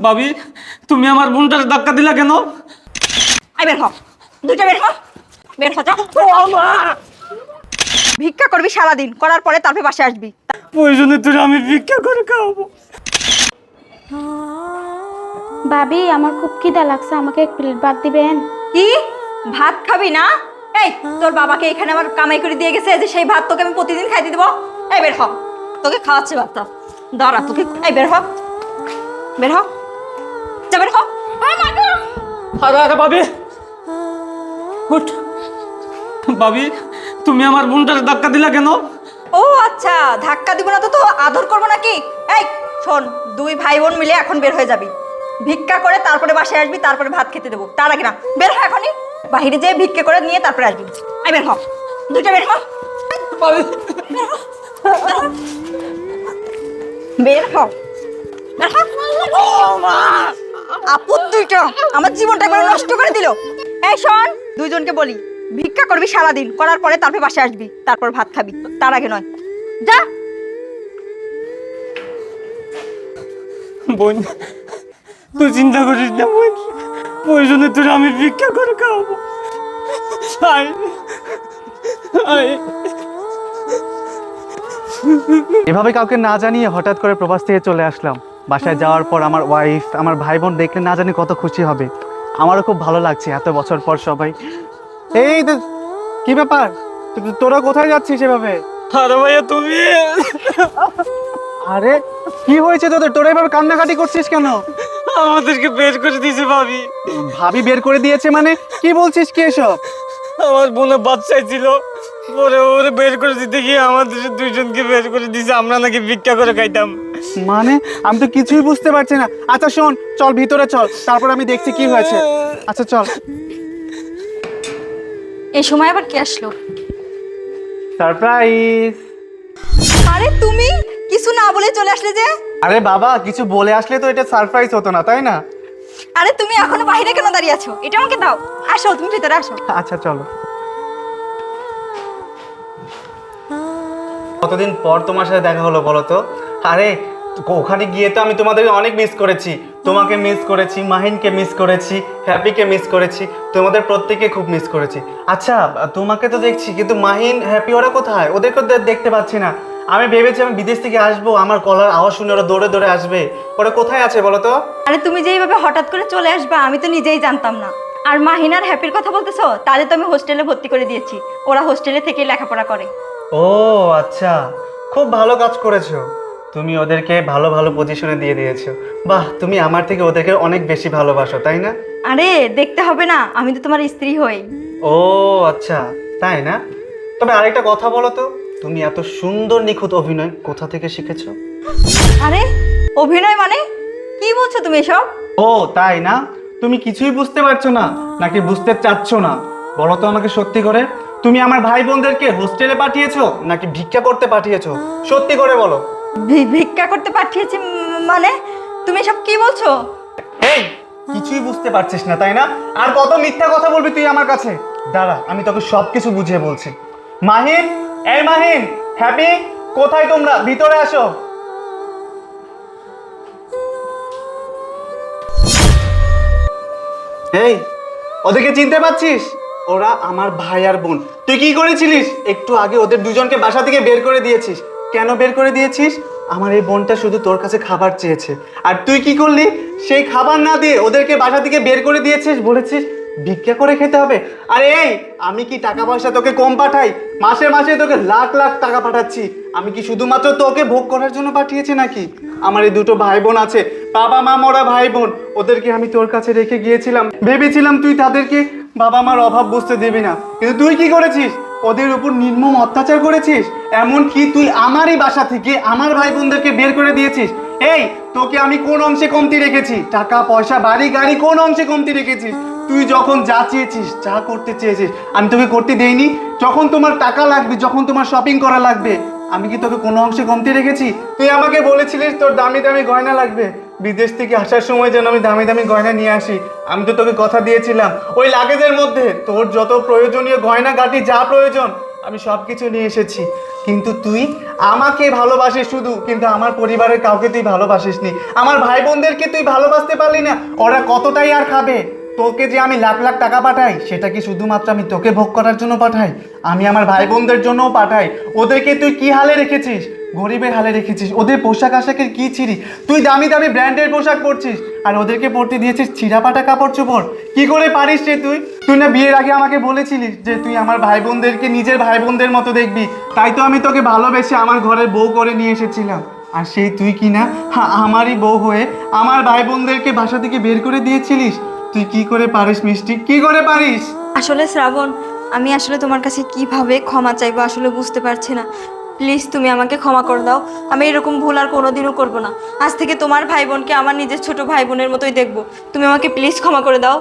ভাবি, তুমি আমার বোনটার ধাক্কা দিলা কেন? আই বের হ, দুইটা বের হ, বের হ যা। ভিক্ষা করবি সারাদিন, করার পরে তারপরে বাসায় আসবি। প্রয়োজনে তুই আমি ভিক্ষা করে খাওয়াবো। ভাবি আমার খুব খিদা লাগছে, আমাকে এক প্লেট ভাত দিবেন? কি ভাত খাবি না? এই তোর বাবাকে এখানে আমার কামাই করে দিয়ে গেছে যে সেই ভাত তোকে আমি প্রতিদিন খাইতে দেবো। এই বের হ, তোকে খাওয়াচ্ছে ভাতটা। দাঁড়া তোকে, এই বের হ, বের হ, যা বের হ। আরে আরে ভাবি, উঠ। ভাবি, তুমি আমার বোনটার ধাক্কা দিলা কেন? ও আচ্ছা, ধাক্কা দিব না তো তো আদর করবো নাকি? এই শোন, দুই ভাই বোন মিলে এখন বের হয়ে যাবি। ভিক্ষা করে তারপরে বাসায় আসবি, তারপরে ভাত খেতে দেবো। তার আগে না, বের হ এখনই। বাহিরে যেয়ে ভিক্ষা করে নিয়ে তারপরে আসবি। এই বের হ, দুইটা বের হ, ভাবি, বের হ, বের হ। আপদ দুইটা আমার জীবনটা একবার নষ্ট করে দিল। এই শোন, দুইজনকে বলি, ভিক্ষা করবি সারাদিন, করার পরে তারপরে বাসায় আসবি, তারপর ভাত খাবি, তার আগে নয়। যা। বোন, তুই চিন্তা করিস না বোন, প্রয়োজনে তুই আমি ভিক্ষা করে খাওয়াবো। আয়, আয়। এভাবে কাউকে না জানিয়ে হঠাৎ করে প্রবাস থেকে চলে আসলাম। বাসায় যাওয়ার পর আমার ওয়াইফ, আমার ভাই বোন দেখলে না জানি কত খুশি হবে। আমারও খুব ভালো লাগছে এত বছর পর সবাই। এই কি ব্যাপার, তোরা কোথায় যাচ্ছিস এভাবে? আরে ভাইয়া তুমি, আরে কি হয়েছে তোদের? তোরা এভাবে কান্নাকাটি করছিস কেন? আমাদেরকে বের করে দিয়েছে ভাবি। ভাবি বের করে দিয়েছে মানে? কি বলছিস কি এসব? আমার বোনে বাচ্চাই ছিল, পরে ওরে বের করে দিতে গিয়ে আমাদের দুইজনকে বের করে দিয়েছে। আমরা নাকি ভিক্ষা করে খাইতাম। মানে আমি তো কিছুই বুঝতে পারছি না। আচ্ছা শোন, চল ভিতরে চল, তারপর আমি দেখছি কি হয়েছে। আচ্ছা চল। এই সময় আবার কে আসলো? সারপ্রাইজ। আরে তুমি কিছু না বলে চলে আসলে যে? আরে বাবা, কিছু বলে আসলে তো এটা সারপ্রাইজ হতো না, তাই না? আরে তুমি এখনো বাইরে কেন দাঁড়িয়ে আছো? এটা আমাকে দাও। আসো, তুমি ভিতরে আসো। আচ্ছা চলো। কতদিন পর তোমার সাথে দেখা হলো বলো তো? আরে ওখানে গিয়ে তো আমি তোমাদের অনেক মিস করেছি। তোমাকে মিস করেছি, মাহিনকে মিস করেছি, হ্যাপিকে মিস করেছি, তোমাদের প্রত্যেককে খুব মিস করেছি। আচ্ছা তোমাকে তো দেখছি, কিন্তু মাহিন, হ্যাপি ওরা কোথায়? ওদেরকে তো দেখতে পাচ্ছি না। আমি ভেবেছি আমি বিদেশ থেকে আসবো, আমার গলার আওয়াজ শুনে ওরা দৌড়ে দৌড়ে আসবে। ওরা কোথায় আছে বলো তো? আরে তুমি যে এইভাবে হঠাৎ করে চলে আসবা আমি তো নিজেই জানতাম না। আর মাহিনার হ্যাপির কথা বলতেছো, তাদের তো আমি হোস্টেলে ভর্তি করে দিয়েছি। ওরা হোস্টেলে থেকেই লেখাপড়া করে। ও আচ্ছা, খুব ভালো কাজ করেছো। তুমি ওদেরকে ভালো ভালো পজিশনে দিয়ে দিয়েছো। বাহ, তুমি আমার থেকে ওদেরকে অনেক বেশি ভালোবাসো, তাই না? আরে দেখতে হবে না, আমি তো তোমার স্ত্রী হই। ও আচ্ছা, তাই না? তবে আরেকটা কথা বলো তো, তুমি এত সুন্দর নিখুঁত অভিনয় কোথা থেকে শিখেছো? আরে অভিনয় মানে কি বলছো তুমি এসব? ও তাই না? তুমি কিছুই বুঝতে পারছো না নাকি বুঝতে চাচ্ছ না? বলো তো আমাকে সত্যি করে, তুমি আমার ভাই বোনদেরকে হোস্টেলে পাঠিয়েছো নাকি ভিক্ষা করতে পাঠিয়েছো? সত্যি করে বলো। ভিক্ষা করতে পাঠিয়েছি মানে? তুমি এসব কি বলছো? এই কিছুই বুঝতে পারছিস না তাই না? আর কত মিথ্যা কথা বলবি তুই আমার কাছে? দাঁড়া, আমি তোকে সবকিছু বুঝিয়ে বলছি। মাহিন, এই মাহিন, হ্যাপি, কোথায় তোমরা? ভিতরে আসো। এই ওদেরকে চিনতে পাচ্ছিস? ওরা আমার ভাই আর বোন। তুই কি করেছিলিস? একটু আগে ওদের দুজনকে বাসা থেকে বের করে দিয়েছিস। কেন বের করে দিয়েছিস? আমার এই বোনটা শুধু তোর কাছে খাবার চেয়েছে, আর তুই কি করলি? সেই খাবার না দিয়ে ওদেরকে বাসা থেকে বের করে দিয়েছিস, বলেছিস ভিক্ষা করে খেতে হবে। আরে এই, আমি কি টাকা পয়সা তোকে কম পাঠাই? মাসে মাসে তোকে লাখ লাখ টাকা পাঠাচ্ছি। আমি কি শুধুমাত্র তোকে ভোগ করার জন্য পাঠিয়েছি নাকি? আমার এই দুটো ভাই বোন আছে, বাবা মা মরা ভাই বোন, ওদেরকে আমি তোর কাছে রেখে গিয়েছিলাম। ভেবেছিলাম তুই তাদেরকে বাবা মার অভাব বুঝতে দিবি না, কিন্তু তুই কি করেছিস? ওদের উপর নির্মম অত্যাচার করেছিস। এমনকি তুই আমারই বাসা থেকে আমার ভাই বোনদেরকে বের করে দিয়েছিস। এই তোকে আমি কোন অংশে কমতি রেখেছি? টাকা পয়সা বাড়ি গাড়ি কোন অংশে কমতি রেখেছিস? তুই যখন যা চেয়েছিস, যা করতে চেয়েছিস, আমি তোকে করতে দেইনি? যখন তোমার টাকা লাগবে, যখন তোমার শপিং করা লাগবে, আমি কি তোকে কোনো অংশে কমতি রেখেছি? তুই আমাকে বলেছিলিস তোর দামি দামি গয়না লাগবে, বিদেশ থেকে আসার সময় যেন আমি দামি দামি গয়না নিয়ে আসি। আমি তো তোকে কথা দিয়েছিলাম ওই লাগেজের মধ্যে তোর যত প্রয়োজনীয় গয়না গাটি যা প্রয়োজন আমি সব কিছু নিয়ে এসেছি। কিন্তু তুই আমাকে ভালোবাসিস শুধু, কিন্তু আমার পরিবারের কাউকে তুই ভালোবাসিসনি। আমার ভাই বোনদেরকে তুই ভালোবাসতে পারলি না। ওরা কতটাই আর খাবে? তোকে যে আমি লাখ লাখ টাকা পাঠাই, সেটা কি শুধুমাত্র আমি তোকে ভোগ করার জন্য পাঠাই? আমি আমার ভাই বোনদের জন্যও পাঠাই। ওদেরকে তুই কি হালে রেখেছিস? গরিবের হালে রেখেছিস। ওদের পোশাক আশাকের কি ছিঁড়ি? তুই দামি দামি ব্র্যান্ডের পোশাক পরছিস, আর ওদেরকে পরতে দিয়েছিস ছিঁড়াপাটা কাপড় চোপড়। কি করে পারিস রে তুই? তুই না বিয়ের আগে আমাকে বলেছিলিস যে তুই আমার ভাই বোনদেরকে নিজের ভাই বোনদের মতো দেখবি, তাই তো আমি তোকে ভালোবেসে আমার ঘরের বউ করে নিয়ে এসেছিলাম। আর সেই তুই কি না আমারই বউ হয়ে আমার ভাই বোনদেরকে বাসা থেকে বের করে দিয়েছিলিস। তুই কি করে পারিস মিষ্টি, কি করে পারিস? আসলে শ্রাবণ, আমি আসলে তোমার কাছে কিভাবে ক্ষমা চাইবো আসলে বুঝতে পারছি না। প্লিজ তুমি আমাকে ক্ষমা করে দাও। আমি এরকম ভুল আর কোনোদিনও করবো না। আজ থেকে তোমার ভাই বোনকে আমার নিজের ছোট ভাই বোনের মতোই দেখবো। তুমি আমাকে প্লিজ ক্ষমা করে দাও।